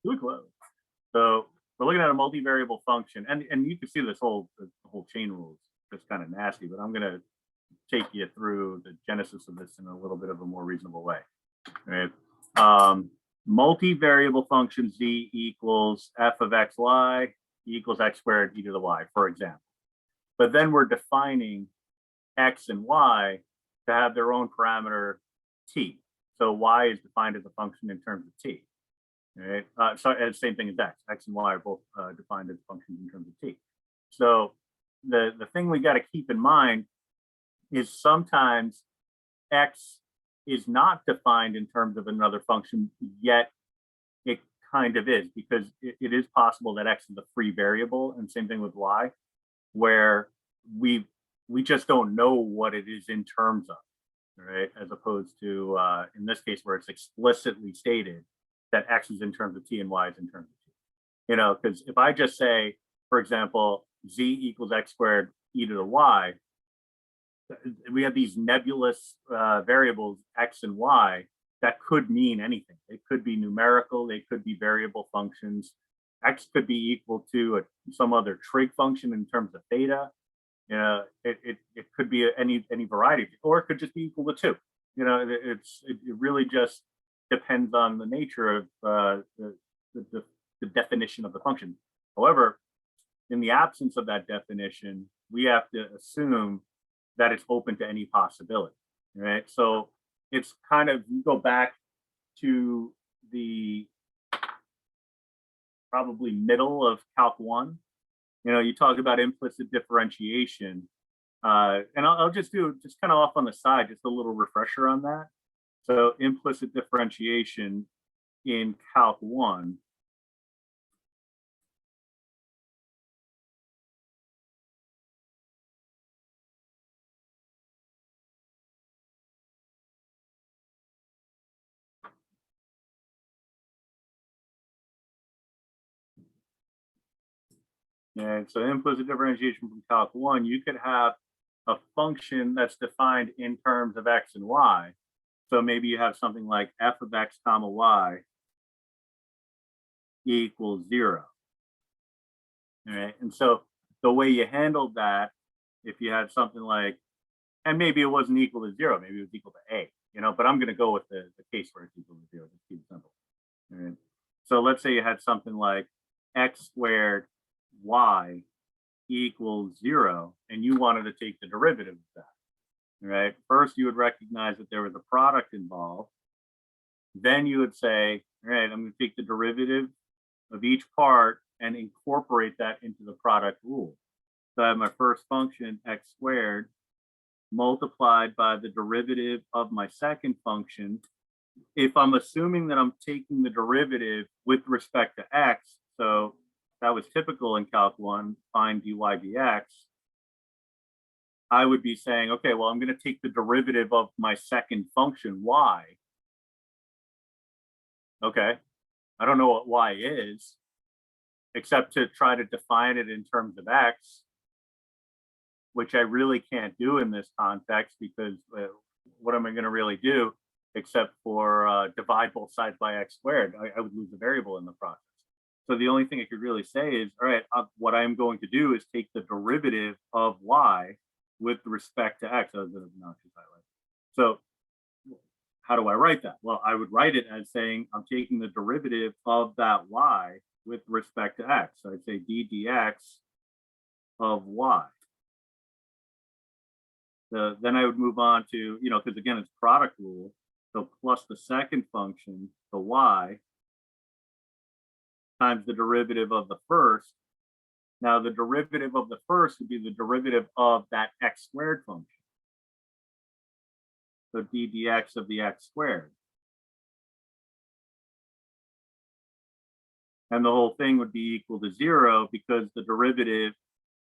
Really close. So we're looking at a multivariable function, and you can see this the whole chain rule is just kind of nasty, but I'm going to take you through the genesis of this in a little bit of a more reasonable way. Right? Multivariable function z equals f of xy equals x squared e to the y, for example. But then we're defining x and y to have their own parameter t. So y is defined as a function in terms of t. Right? So same thing as x and y are both defined as functions in terms of t. So the thing we got to keep in mind is sometimes x is not defined in terms of another function, yet it kind of is, because it is possible that x is a free variable, and same thing with y, where we just don't know what it is in terms of, right? As opposed to in this case where it's explicitly stated that x is in terms of t and y is in terms of t. You know, because if I just say, for example, z equals x squared e to the y, we have these nebulous variables x and y that could mean anything. They could be numerical, they could be variable functions. X could be equal to some other trig function in terms of theta. You know, it could be any variety, or it could just be equal to 2. You know, it really just depends on the nature of the definition of the function. However, in the absence of that definition, we have to assume that it's open to any possibility, right? So it's kind of, you go back to the probably middle of Calc 1, you know, you talk about implicit differentiation. And I'll just kind of off on the side, just a little refresher on that. So implicit differentiation in Calc 1. And so implicit differentiation from Calc 1, you could have a function that's defined in terms of x and y. So maybe you have something like f of x comma y equals 0. All right. And so the way you handled that, if you had something like, and maybe it wasn't equal to 0, maybe it was equal to a, you know, but I'm going to go with the case where it's equal to 0, just keep it simple. All right. So let's say you had something like x squared y equals 0, and you wanted to take the derivative of that. Right? First, you would recognize that there was a product involved. Then you would say, all right, I'm going to take the derivative of each part and incorporate that into the product rule. So I have my first function, x squared, multiplied by the derivative of my second function. If I'm assuming that I'm taking the derivative with respect to x, so that was typical in Calc 1, find dy dx, I would be saying, okay, well, I'm going to take the derivative of my second function, y. Okay, I don't know what y is, except to try to define it in terms of x, which I really can't do in this context, because what am I going to really do except for divide both sides by x squared? I would lose a variable in the process. So the only thing I could really say is, all right, what I'm going to do is take the derivative of y with respect to x. So how do I write that? Well, I would write it as saying I'm taking the derivative of that y with respect to x. So I'd say d dx of y. Then I would move on to, you know, because again, it's product rule. So plus the second function, the y, times the derivative of the first. Now, the derivative of the first would be the derivative of that x squared function. So d dx of the x squared. And the whole thing would be equal to 0, because the derivative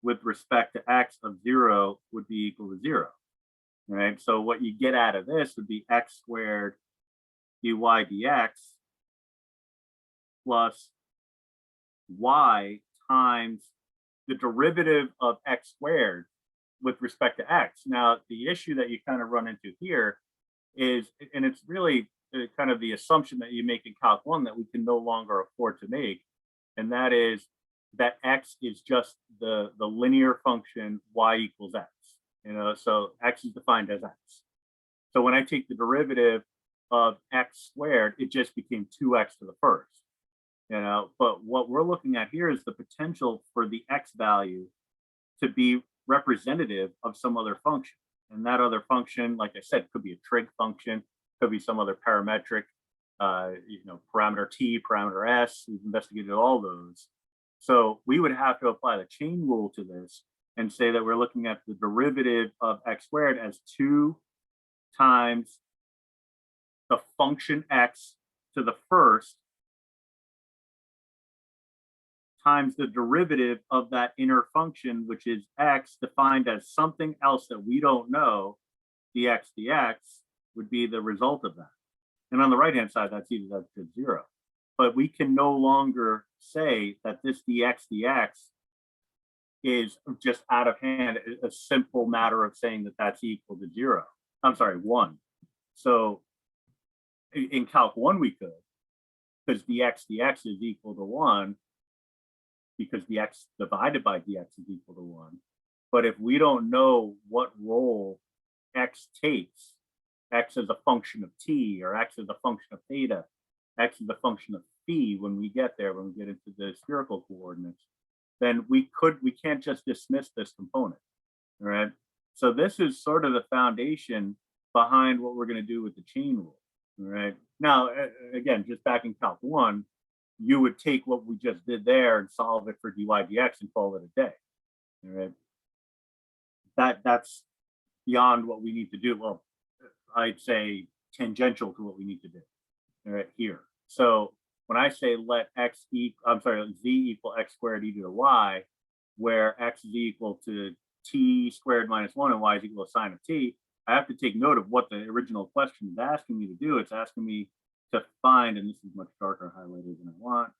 with respect to x of 0 would be equal to 0. Right? So what you get out of this would be x squared dy dx plus y times the derivative of x squared with respect to x. Now, the issue that you kind of run into here is, and it's really kind of the assumption that you make in Calc 1 that we can no longer afford to make, and that is that x is just the linear function y equals x. So x is defined as x. So when I take the derivative of x squared, it just became 2x to the first. But what we're looking at here is the potential for the x value to be representative of some other function. And that other function, like I said, could be a trig function, could be some other parametric, parameter t, parameter s. We've investigated all those. So we would have to apply the chain rule to this and say that we're looking at the derivative of x squared as 2 times the function x to the first times the derivative of that inner function, which is x defined as something else that we don't know, dx would be the result of that. And on the right-hand side, that's equal to 0. But we can no longer say that this dx is just out of hand, a simple matter of saying that that's equal to 0. I'm sorry, 1. So in Calc 1, we could, because dx is equal to 1, because dx divided by dx is equal to 1. But if we don't know what role x takes, x is a function of t, or x is a function of theta, x is a function of phi when we get there, when we get into the spherical coordinates, then we can't just dismiss this component, all right? So this is sort of the foundation behind what we're going to do with the chain rule, all right? Now, again, just back in Calc 1, you would take what we just did there and solve it for dy dx and call it a day, all right? That's beyond what we need to do. Well, I'd say tangential to what we need to do, all right, here. So when I say let z equal x squared e to the y, where x is equal to t squared minus 1 and y is equal to sine of t, I have to take note of what the original question is asking me to do. It's asking me to find, and this is much darker highlighted than I want,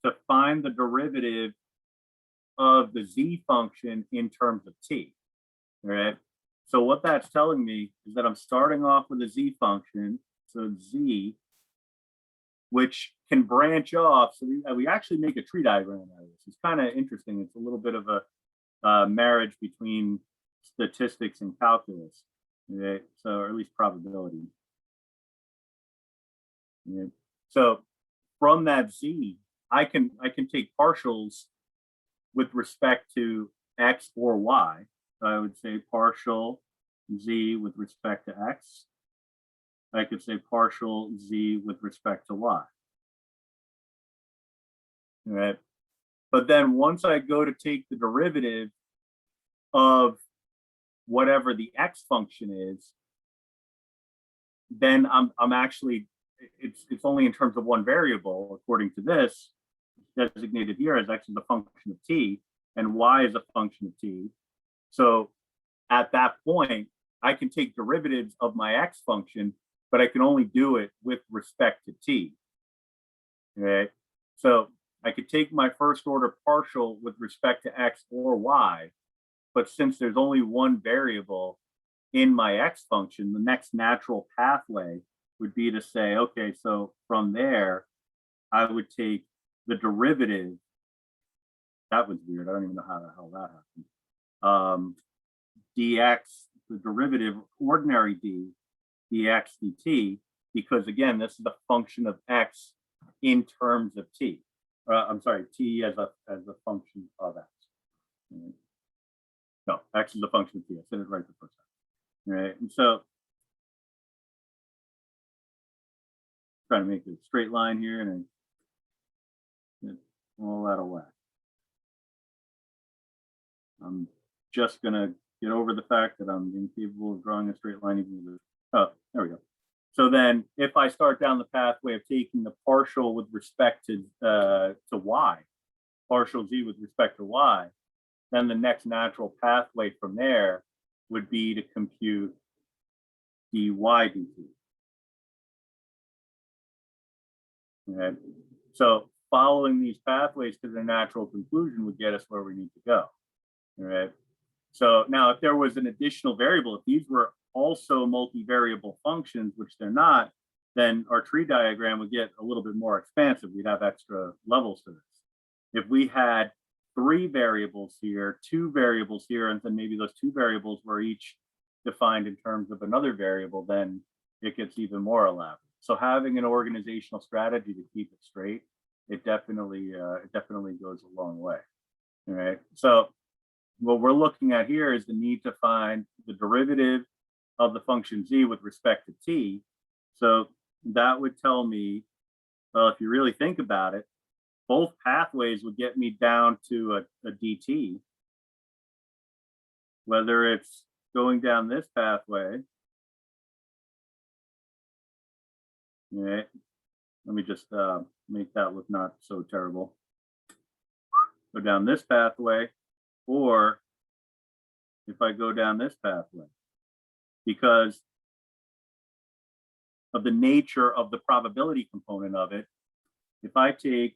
to find the derivative of the z function in terms of t, all right? So what that's telling me is that I'm starting off with a z function, so z, which can branch off. So we actually make a tree diagram out of this. It's kind of interesting. It's a little bit of a marriage between statistics and calculus, okay? So, or at least probability. Okay. So from that z, I can take partials with respect to x or y. So I would say partial z with respect to x. I could say partial z with respect to y. All right. But then once I go to take the derivative of whatever the x function is, then I'm actually, it's only in terms of one variable, according to this, designated here as x is a function of t and y is a function of t. So at that point, I can take derivatives of my x function, but I can only do it with respect to t. Okay, so I could take my first order partial with respect to x or y, but since there's only one variable in my x function, the next natural pathway would be to say, okay, so from there, I would take the derivative. That was weird. I don't even know how the hell that happened. Dx, the derivative, ordinary d, dx dt, because again, this is a function of x in terms of t. I'm sorry, t as a function of x. No, x is a function of t. I said it right the first time. All right, and so trying to make a straight line here and get all out of whack. I'm just gonna get over the fact that I'm incapable of drawing a straight line even with, oh, there we go. So then if I start down the pathway of taking the partial with respect to y, partial z with respect to y, then the next natural pathway from there would be to compute dy dt. Okay. So following these pathways to their natural conclusion would get us where we need to go. All right. So now if there was an additional variable, if these were also multivariable functions, which they're not, then our tree diagram would get a little bit more expansive. We'd have extra levels to this. If we had 3 variables here, 2 variables here, and then maybe those 2 variables were each defined in terms of another variable, then it gets even more elaborate. So having an organizational strategy to keep it straight, it definitely goes a long way. All right. So what we're looking at here is the need to find the derivative of the function z with respect to t. So that would tell me, well, if you really think about it, both pathways would get me down to a dt, whether it's going down this pathway. Right. Let me just make that look not so terrible. Go down this pathway, or if I go down this pathway, because of the nature of the probability component of it, if I take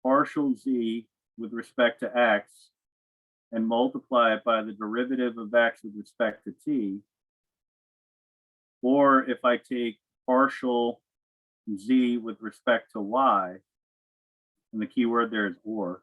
partial z with respect to x and multiply it by the derivative of x with respect to t, or if I take partial z with respect to y, and the key word there is or,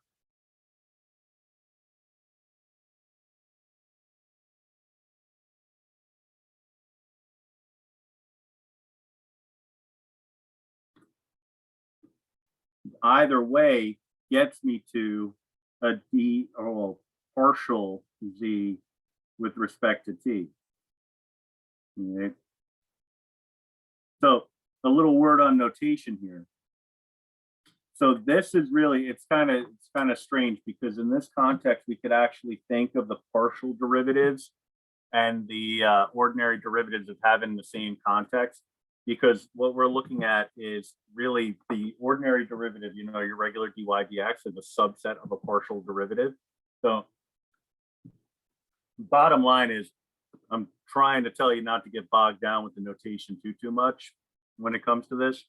either way gets me to a d or partial z with respect to t. Okay. So a little word on notation here. So this is really, it's kind of strange, because in this context we could actually think of the partial derivatives and the ordinary derivatives as having the same context, because what we're looking at is really the ordinary derivative, you know, your regular dy dx is a subset of a partial derivative. So bottom line is, I'm trying to tell you not to get bogged down with the notation too much when it comes to this,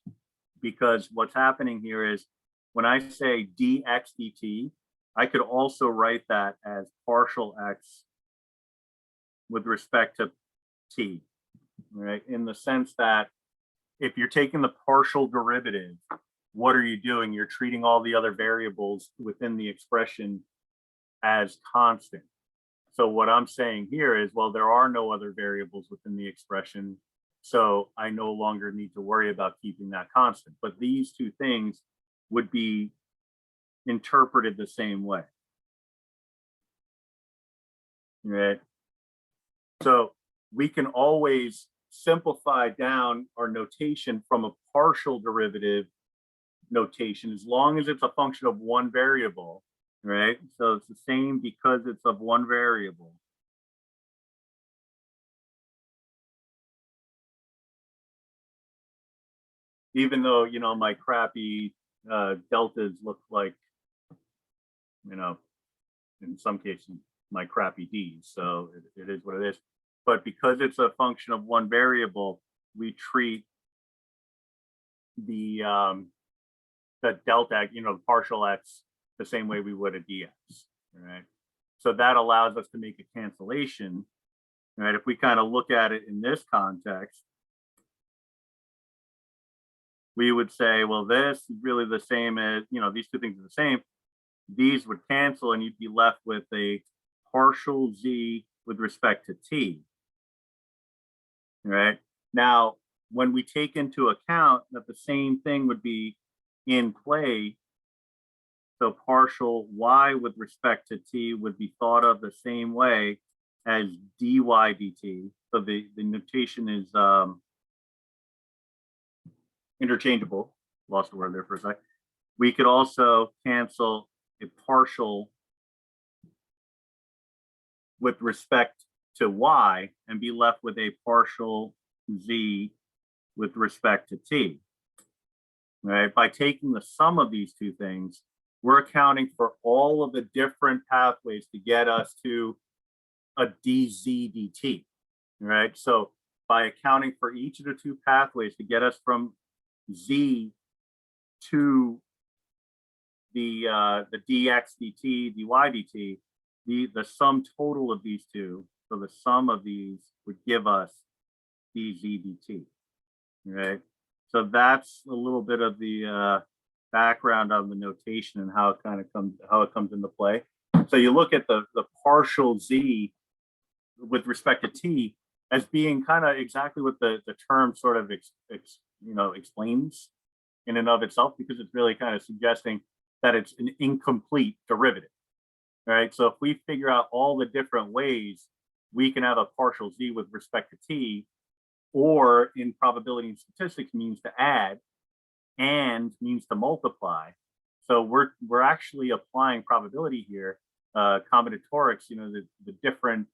because what's happening here is when I say dx dt, I could also write that as partial x with respect to t, right? In the sense that if you're taking the partial derivative, what are you doing? You're treating all the other variables within the expression as constant. So what I'm saying here is, well, there are no other variables within the expression, so I no longer need to worry about keeping that constant. But these two things would be interpreted the same way, right? So we can always simplify down our notation from a partial derivative notation as long as it's a function of one variable, right? So it's the same because it's of one variable. Even though, you know, my crappy deltas look like, you know, in some cases, my crappy d's. So it is what it is. But because it's a function of one variable, we treat the delta, you know, partial x the same way we would a dx, right? So that allows us to make a cancellation, right? If we kind of look at it in this context, we would say, well, this is really the same as, you know, these two things are the same. These would cancel and you'd be left with a partial z with respect to t, right? Now, when we take into account that the same thing would be in play, so partial y with respect to t would be thought of the same way as dy dt. So the notation is interchangeable. Lost a word there for a sec. We could also cancel a partial with respect to y and be left with a partial z with respect to t. Right? By taking the sum of these two things, we're accounting for all of the different pathways to get us to a dz dt. Right? So by accounting for each of the two pathways to get us from z to the dx dt, dy dt, the sum total of these two So the sum of these would give us dz dt, right? So that's a little bit of the background on the notation and how it comes into play. So you look at the partial z with respect to t as being kind of exactly what the term sort of explains in and of itself, because it's really kind of suggesting that it's an incomplete derivative, right? So if we figure out all the different ways we can have a partial z with respect to t, or in probability and statistics means to add and means to multiply. So we're actually applying probability here, combinatorics, the different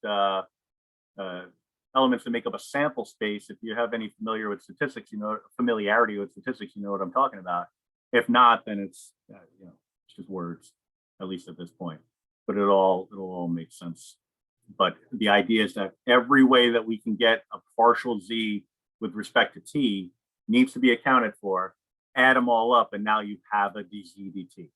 elements that make up a sample space. If you have any familiarity with statistics, you know what I'm talking about. If not, then it's it's just words, at least at this point. But it'll all make sense. But the idea is that every way that we can get a partial z with respect to t needs to be accounted for. Add them all up, and now you have a dz dt.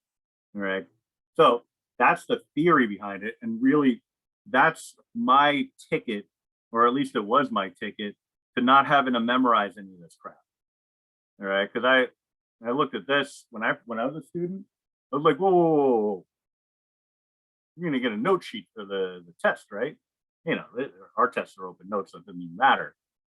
All right. So that's the theory behind it, and really, that's my ticket, or at least it was my ticket, to not having to memorize any of this crap. All right, because I looked at this when I was a student. I was like, whoa, you're gonna get a note sheet for the test, right? Our tests are open notes, so it doesn't even matter.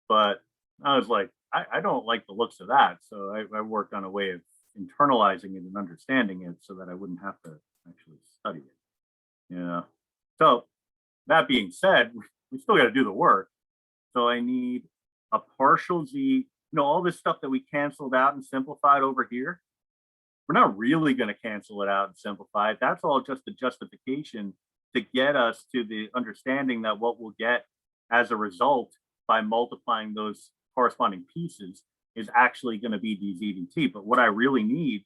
But I was like, I don't like the looks of that, so I worked on a way of internalizing it and understanding it so that I wouldn't have to actually study it. So that being said, we still got to do the work. So I need a partial z. All this stuff that we canceled out and simplified over here, we're not really going to cancel it out and simplify it. That's all just a justification to get us to the understanding that what we'll get as a result by multiplying those corresponding pieces is actually going to be dz dt. But what I really need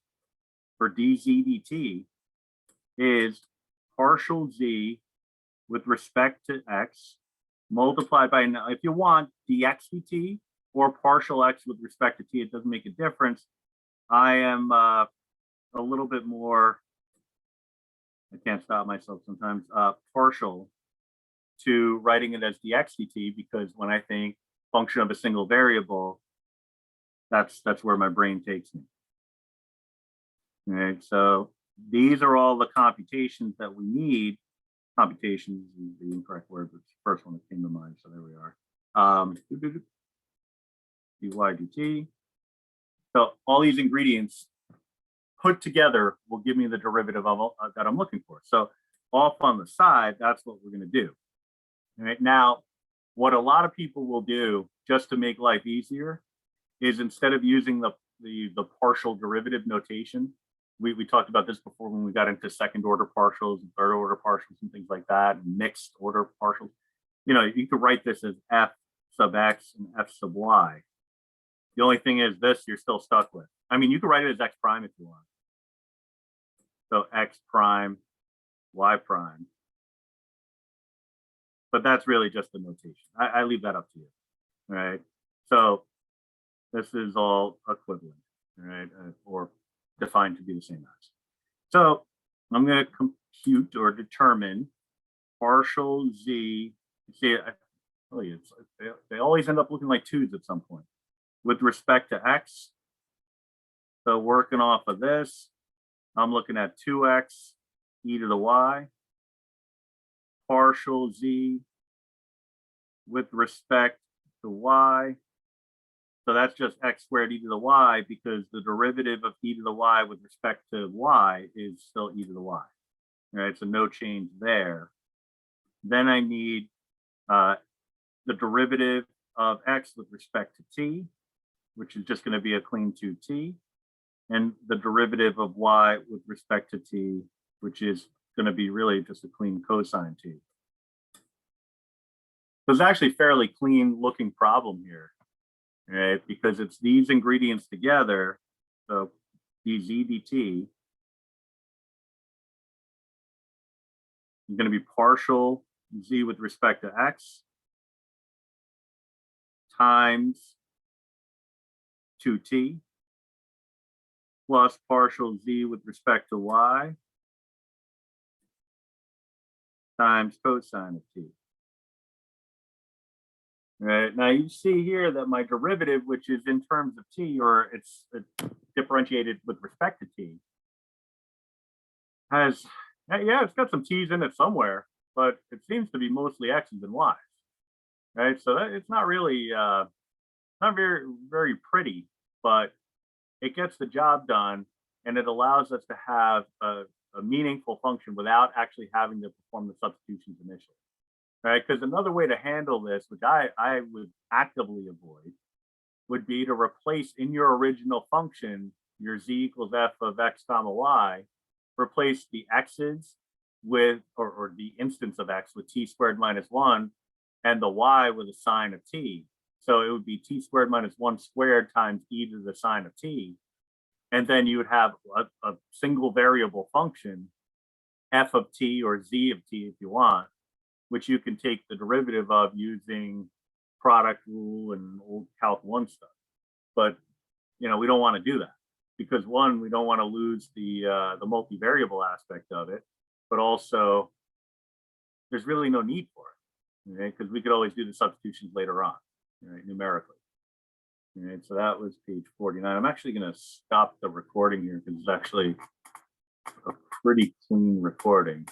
for dz dt is partial z with respect to x multiplied by, if you want, dx dt or partial x with respect to t, it doesn't make a difference. I am a little bit more, I can't stop myself sometimes, partial to writing it as dx dt, because when I think function of a single variable, that's where my brain takes me. All right, so these are all the computations that we need. Computations is the incorrect word, but it's the first one that came to mind, so there we are. dy dt. So all these ingredients put together will give me the derivative of that I'm looking for. So off on the side, that's what we're going to do. All right, now, what a lot of people will do just to make life easier is, instead of using the partial derivative notation, we talked about this before when we got into second order partials and third order partials and things like that, and mixed order partials. You could write this as f sub x and f sub y. The only thing is, this you're still stuck with. I mean, you could write it as x prime if you want. So x prime, y prime. But that's really just the notation. I leave that up to you. All right. So this is all equivalent, right? Or defined to be the same as. So I'm going to compute or determine partial z. See, they always end up looking like twos at some point with respect to x. So working off of this, I'm looking at 2x e to the y partial z with respect to y. So that's just x squared e to the y, because the derivative of e to the y with respect to y is still e to the y. All right, so no change there. Then I need the derivative of x with respect to t, which is just going to be a clean 2t, and the derivative of y with respect to t, which is going to be really just a clean cosine t. So it's actually a fairly clean looking problem here, right? Because it's these ingredients together. So dz dt is going to be partial z with respect to x times 2t plus partial z with respect to y times cosine of t. Right. Now you see here that my derivative, which is in terms of t, or it's differentiated with respect to t, has, yeah, it's got some t's in it somewhere, but it seems to be mostly x's and y's, right? So that it's not really not very pretty, but it gets the job done, and it allows us to have a meaningful function without actually having to perform the substitutions initially, right? Because another way to handle this, which I would actively avoid, would be to replace in your original function your z equals f of x comma y, replace the x's with, or the instance of x with t squared minus 1, and the y with a sine of t. So it would be t squared minus 1 squared times e to the sine of t. And then you would have a single variable function, f of t or z of t if you want, which you can take the derivative of using product rule and old Calc 1 stuff. But we don't want to do that because, one, we don't want to lose the multivariable aspect of it, but also there's really no need for it, right? Because we could always do the substitutions later on, right, numerically. Right, so that was page 49. I'm actually going to stop the recording here because it's actually a pretty clean recording.